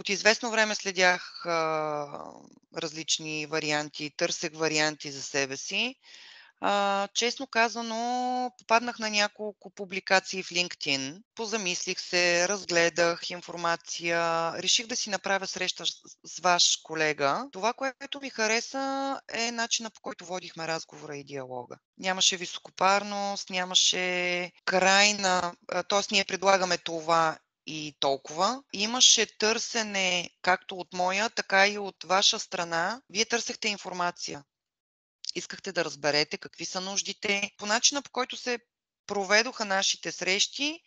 От известно време следях различни варианти, търсех варианти за себе си. Честно казано, попаднах на няколко публикации в LinkedIn. Позамислих се, разгледах информация, реших да си направя среща с ваш колега. Това, което ми хареса, е начина, по който водихме разговора и диалога. Нямаше високопарност, нямаше крайна, т.е. ние предлагаме това и толкова. Имаше търсене както от моя, така и от ваша страна. Вие търсехте информация. Искахте да разберете какви са нуждите. По начина, по който се проведоха нашите срещи,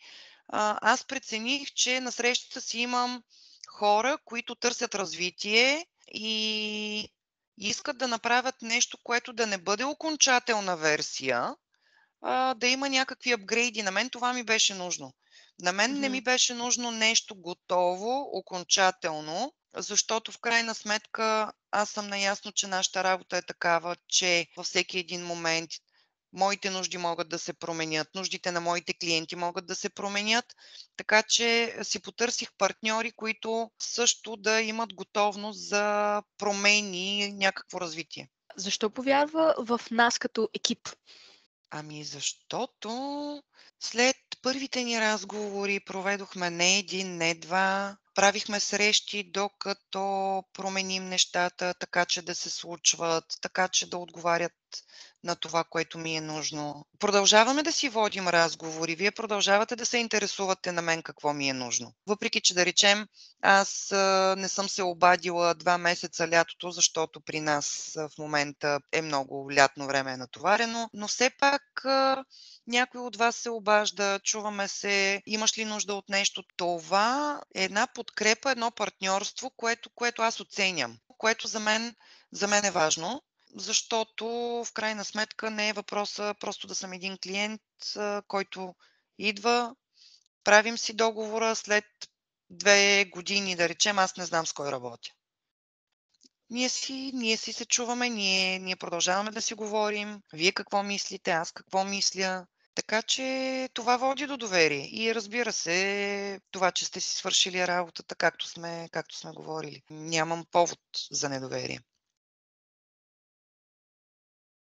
аз прецених, че на срещата си имам хора, които търсят развитие и искат да направят нещо, което да не бъде окончателна версия, да има някакви апгрейди. На мен това ми беше нужно. На мен не ми Мгм. беше нужно нещо готово, окончателно, защото в крайна сметка аз съм наясно, че нашата работа е такава, че във всеки един момент моите нужди могат да се променят, нуждите на моите клиенти могат да се променят, така че си потърсих партньори, които също да имат готовност за промени и някакво развитие. Защо повярва в нас като екип? Ами защото след първите ни разговори проведохме не един, не два, правихме срещи, докато променим нещата, така че да се случват, така че да отговарят на това, което ми е нужно. Продължаваме да си водим разговори, вие продължавате да се интересувате на мен какво ми е нужно. Въпреки че, да речем, аз не съм се обадила 2 месеца лятото, защото при нас в момента е много лятно време, е натоварено, но все пак някой от вас се обажда, чуваме се, имаш ли нужда от нещо? Това е една подкрепа, едно партньорство, което аз оценям, което за мен е важно, защото в крайна сметка не е въпроса просто да съм един клиент, който идва, правим си договора, след 2 години, да речем, аз не знам с кой работя. Ние си се чуваме, ние продължаваме да си говорим. Вие какво мислите, аз какво мисля. Така че това води до доверие. И разбира се, това, че сте си свършили работата както сме говорили. Нямам повод за недоверие.